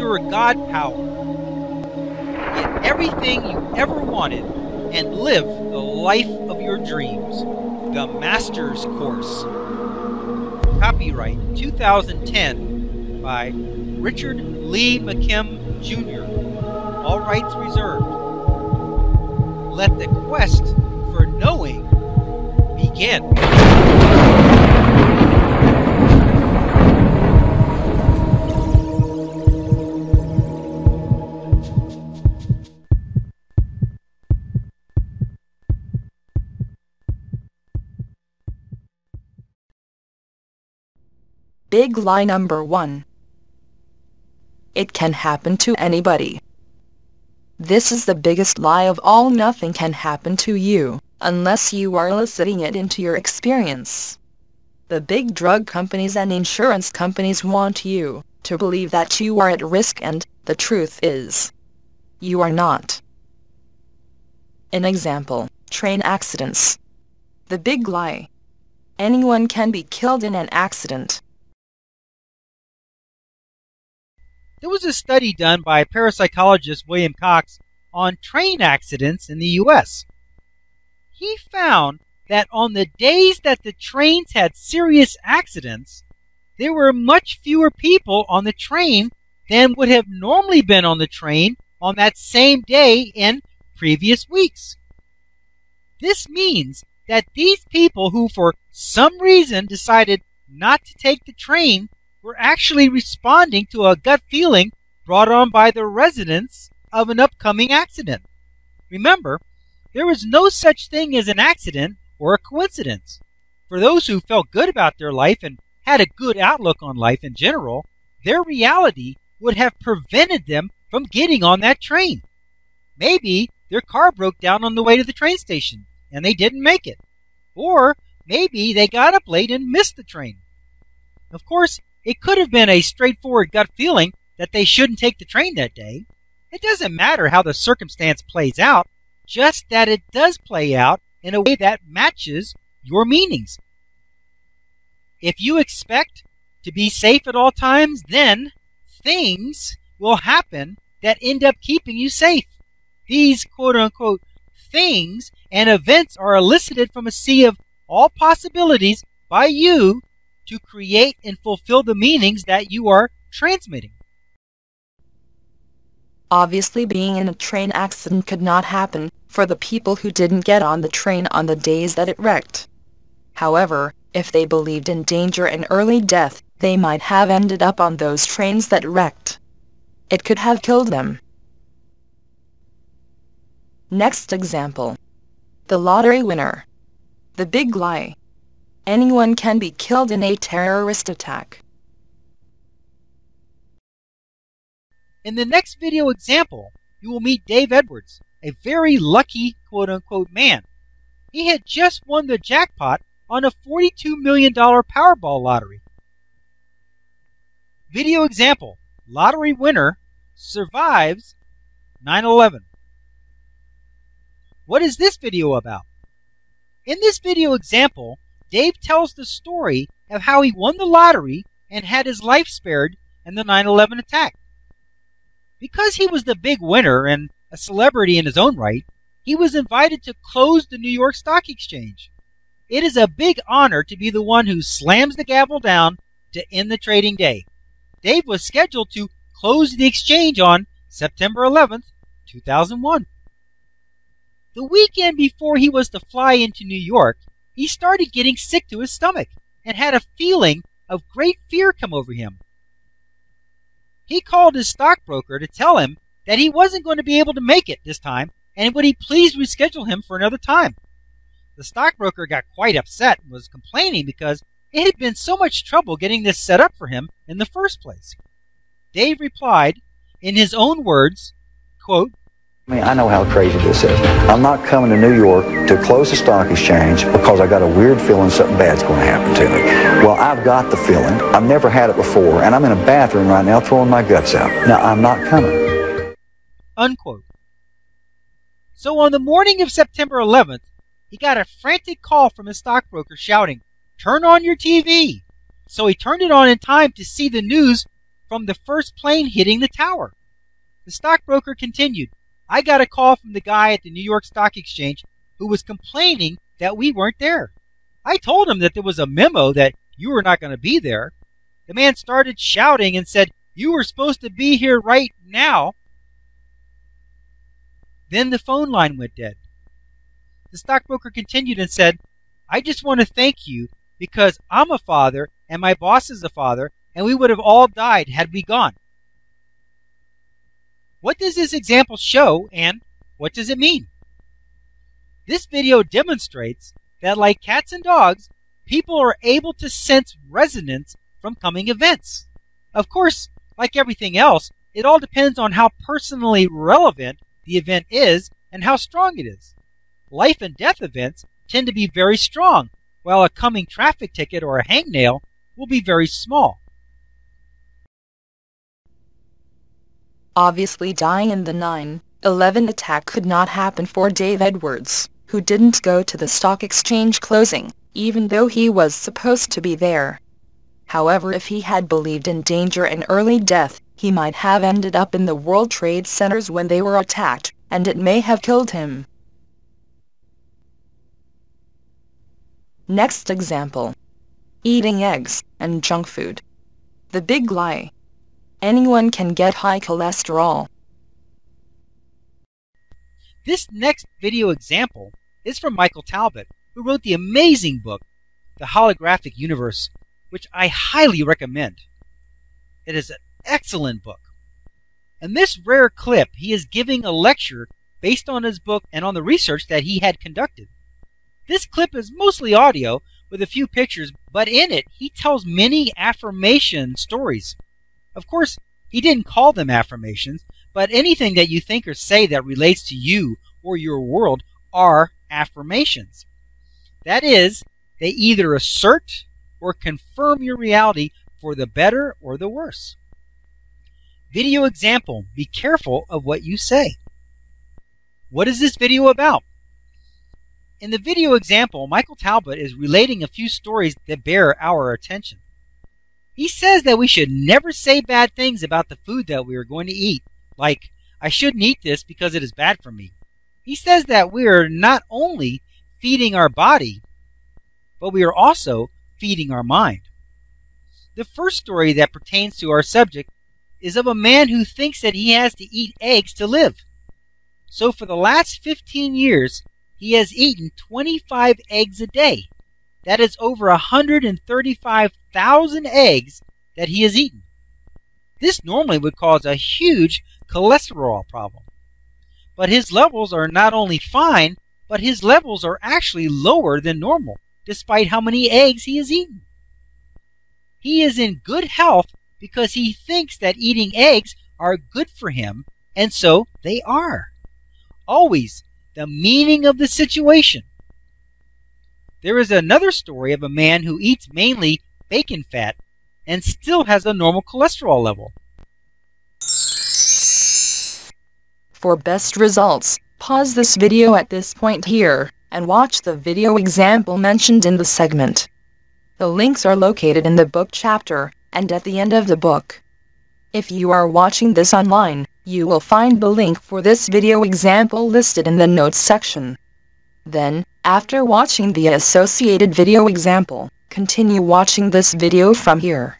your God power. Get everything you ever wanted and live the life of your dreams. The Master's Course. Copyright 2010 by Richard Lee McKim Jr. All rights reserved. Let the quest for knowing begin. Big lie number 1. It can happen to anybody. This is the biggest lie of all. Nothing can happen to you, unless you are eliciting it into your experience. The big drug companies and insurance companies want you to believe that you are at risk, and the truth is, you are not. An example, train accidents. The big lie. Anyone can be killed in an accident. There was a study done by parapsychologist William Cox on train accidents in the U.S. He found that on the days that the trains had serious accidents, there were much fewer people on the train than would have normally been on the train on that same day in previous weeks. This means that these people who for some reason decided not to take the train were actually responding to a gut feeling brought on by the residents of an upcoming accident. Remember, there is no such thing as an accident or a coincidence. For those who felt good about their life and had a good outlook on life in general, their reality would have prevented them from getting on that train. Maybe their car broke down on the way to the train station and they didn't make it. Or maybe they got up late and missed the train. Of course, it could have been a straightforward gut feeling that they shouldn't take the train that day. It doesn't matter how the circumstance plays out, just that it does play out in a way that matches your meanings. If you expect to be safe at all times, then things will happen that end up keeping you safe. These quote-unquote things and events are elicited from a sea of all possibilities by you to create and fulfill the meanings that you are transmitting. Obviously, being in a train accident could not happen for the people who didn't get on the train on the days that it wrecked. However, if they believed in danger and early death, they might have ended up on those trains that wrecked. It could have killed them. Next example. The lottery winner. The big lie. Anyone can be killed in a terrorist attack. In the next video example, you will meet Dave Edwards, a very lucky quote-unquote man. He had just won the jackpot on a $42 million Powerball lottery. Video example, lottery winner survives 9/11. What is this video about? In this video example, Dave tells the story of how he won the lottery and had his life spared in the 9/11 attack. Because he was the big winner and a celebrity in his own right, he was invited to close the New York Stock Exchange. It is a big honor to be the one who slams the gavel down to end the trading day. Dave was scheduled to close the exchange on September 11th, 2001. The weekend before he was to fly into New York, he started getting sick to his stomach and had a feeling of great fear come over him. He called his stockbroker to tell him that he wasn't going to be able to make it this time and would he please reschedule him for another time. The stockbroker got quite upset and was complaining because it had been so much trouble getting this set up for him in the first place. Dave replied, in his own words, quote, I know how crazy this is. I'm not coming to New York to close the stock exchange because I got a weird feeling something bad's going to happen to me. Well, I've got the feeling. I've never had it before, and I'm in a bathroom right now throwing my guts out. Now, I'm not coming. Unquote. So on the morning of September 11th, he got a frantic call from his stockbroker shouting, "Turn on your TV!" So he turned it on in time to see the news from the first plane hitting the tower. The stockbroker continued, I got a call from the guy at the New York Stock Exchange who was complaining that we weren't there. I told him that there was a memo that you were not going to be there. The man started shouting and said, you were supposed to be here right now. Then the phone line went dead. The stockbroker continued and said, I just want to thank you because I'm a father and my boss is a father and we would have all died had we gone. What does this example show and what does it mean? This video demonstrates that like cats and dogs, people are able to sense resonance from coming events. Of course, like everything else, it all depends on how personally relevant the event is and how strong it is. Life and death events tend to be very strong, while a coming traffic ticket or a hangnail will be very small. Obviously, dying in the 9/11 attack could not happen for Dave Edwards, who didn't go to the stock exchange closing, even though he was supposed to be there. However, if he had believed in danger and early death, he might have ended up in the World Trade Centers when they were attacked, and it may have killed him. Next example. Eating eggs and junk food. The big lie. Anyone can get high cholesterol. This next video example is from Michael Talbot, who wrote the amazing book, The Holographic Universe, which I highly recommend. It is an excellent book. In this rare clip, he is giving a lecture based on his book and on the research that he had conducted. This clip is mostly audio with a few pictures, but in it he tells many affirmation stories. Of course, he didn't call them affirmations, but anything that you think or say that relates to you or your world are affirmations. That is, they either assert or confirm your reality for the better or the worse. Video example, be careful of what you say. What is this video about? In the video example, Michael Talbot is relating a few stories that bear our attention. He says that we should never say bad things about the food that we are going to eat, like, I shouldn't eat this because it is bad for me. He says that we are not only feeding our body, but we are also feeding our mind. The first story that pertains to our subject is of a man who thinks that he has to eat eggs to live. So for the last 15 years, he has eaten 25 eggs a day. That is over 135,000 eggs that he has eaten. This normally would cause a huge cholesterol problem. But his levels are not only fine, but his levels are actually lower than normal, despite how many eggs he has eaten. He is in good health because he thinks that eating eggs are good for him, and so they are. Always the meaning of the situation. There is another story of a man who eats mainly bacon fat and still has a normal cholesterol level. For best results, pause this video at this point here, and watch the video example mentioned in the segment. The links are located in the book chapter, and at the end of the book. If you are watching this online, you will find the link for this video example listed in the notes section. Then, after watching the associated video example, continue watching this video from here.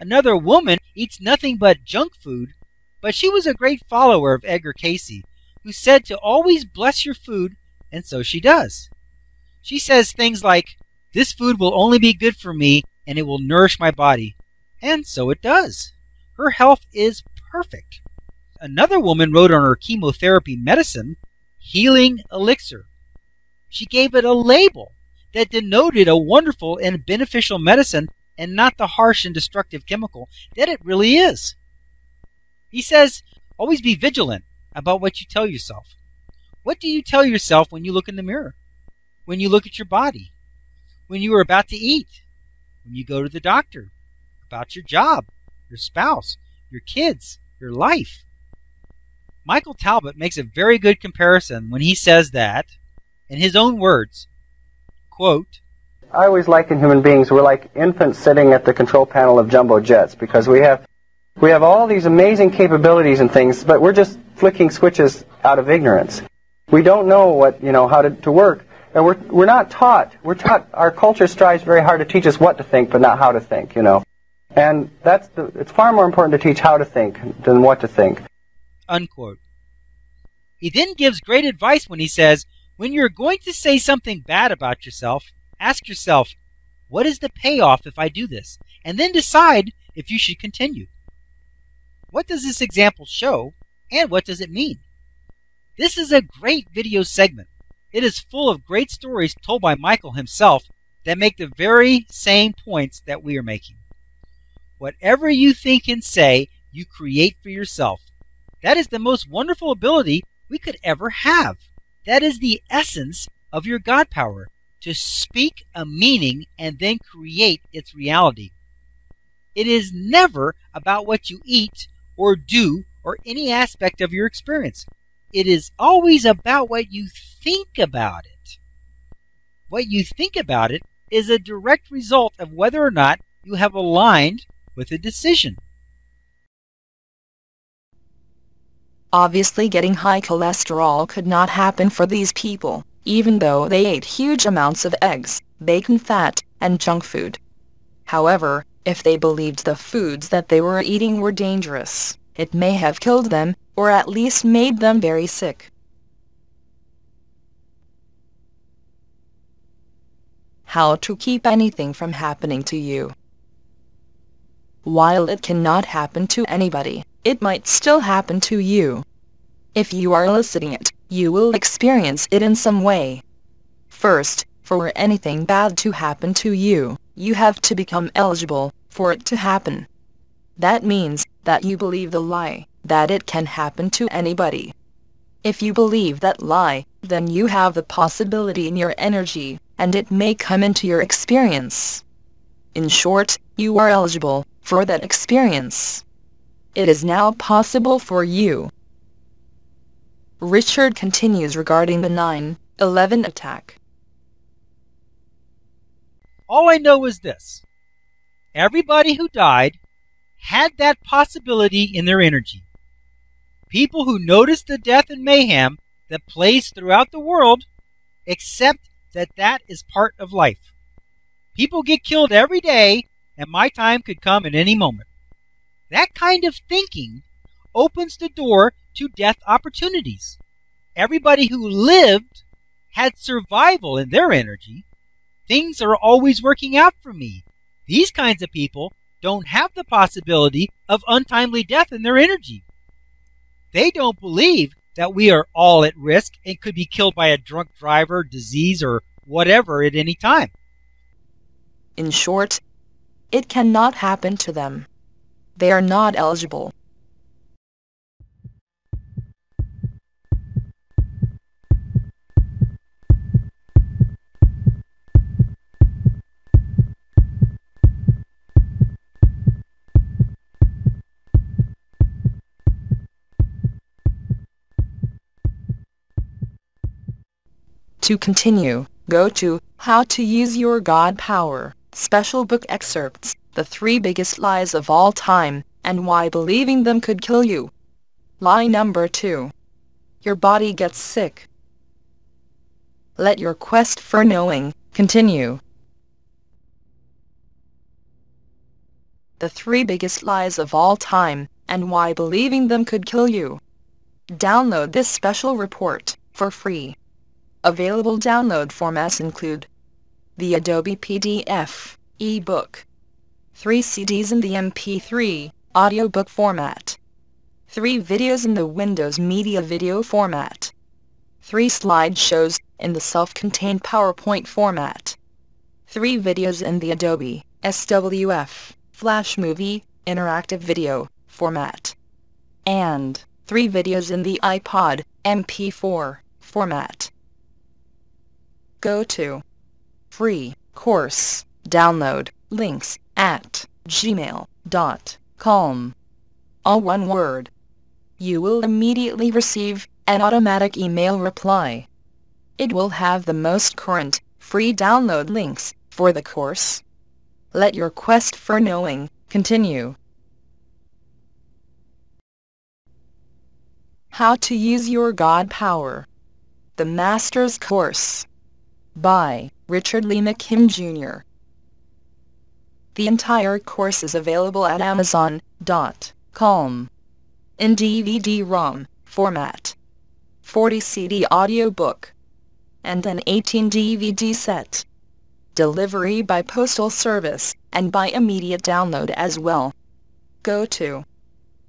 Another woman eats nothing but junk food, but she was a great follower of Edgar Cayce, who said to always bless your food, and so she does. She says things like, this food will only be good for me and it will nourish my body. And so it does. Her health is perfect. Another woman wrote on her chemotherapy medicine, healing elixir. She gave it a label that denoted a wonderful and beneficial medicine and not the harsh and destructive chemical that it really is. He says, always be vigilant about what you tell yourself. What do you tell yourself when you look in the mirror? When you look at your body? When you are about to eat? When you go to the doctor? About your job, your spouse, your kids, your life? Michael Talbot makes a very good comparison when he says that, in his own words, quote, I always liken human beings, we're like infants sitting at the control panel of jumbo jets, because we have all these amazing capabilities and things, but we're just flicking switches out of ignorance. We don't know what, how to work. And we're not taught. We're taught. Our culture strives very hard to teach us what to think, but not how to think. And it's far more important to teach how to think than what to think. Unquote. He then gives great advice when he says, when you're going to say something bad about yourself, ask yourself, what is the payoff if I do this? And then decide if you should continue. What does this example show, and what does it mean? This is a great video segment. It is full of great stories told by Michael himself that make the very same points that we are making. Whatever you think and say, you create for yourself. That is the most wonderful ability we could ever have. That is the essence of your God power, to speak a meaning and then create its reality. It is never about what you eat or do or any aspect of your experience. It is always about what you think about it. What you think about it is a direct result of whether or not you have aligned with a decision. Obviously, getting high cholesterol could not happen for these people, even though they ate huge amounts of eggs, bacon fat, and junk food. However, if they believed the foods that they were eating were dangerous, it may have killed them, or at least made them very sick. How to keep anything from happening to you. While it cannot happen to anybody, it might still happen to you. If you are eliciting it, you will experience it in some way. First, for anything bad to happen to you, you have to become eligible for it to happen. That means that you believe the lie, that it can happen to anybody. If you believe that lie, then you have the possibility in your energy, and it may come into your experience. In short, you are eligible for that experience. It is now possible for you. Richard continues regarding the 9/11 attack. All I know is this. Everybody who died had that possibility in their energy. People who noticed the death and mayhem that plays throughout the world accept that that is part of life. People get killed every day, and my time could come at any moment. That kind of thinking opens the door to death opportunities. Everybody who lived had survival in their energy. Things are always working out for me. These kinds of people don't have the possibility of untimely death in their energy. They don't believe that we are all at risk and could be killed by a drunk driver, disease, or whatever at any time. In short, it cannot happen to them. They are not eligible. To continue, go to How to Use Your God Power, Special Book Excerpts, The 3 Biggest Lies of All Time, and Why Believing Them Could Kill You. Lie number 2. Your body gets sick. Let your quest for knowing continue. The 3 Biggest Lies of All Time, and Why Believing Them Could Kill You. Download this special report for free. Available download formats include the Adobe PDF, ebook, 3 CDs in the MP3, audiobook format, 3 videos in the Windows Media Video format, 3 slideshows in the self-contained PowerPoint format, 3 videos in the Adobe SWF, Flash Movie, Interactive Video format, and 3 videos in the iPod MP4 format. Go to free course download links at gmail.com. All one word. You will immediately receive an automatic email reply. It will have the most current free download links For the course, let your quest for knowing continue. How to Use Your God Power. The Master's Course. By Richard Lee McKim Jr. The entire course is available at Amazon.com in DVD-ROM format, 40 CD audiobook, and an 18 DVD set. Delivery by postal service, and by immediate download as well. Go to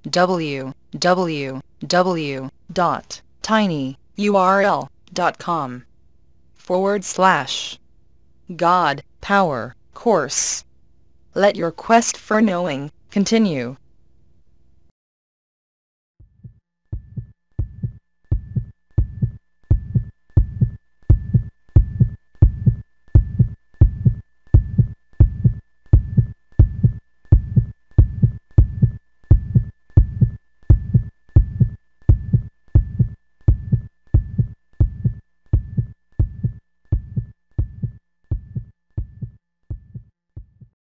www.tinyurl.com/God Power Course. Let your quest for knowing continue.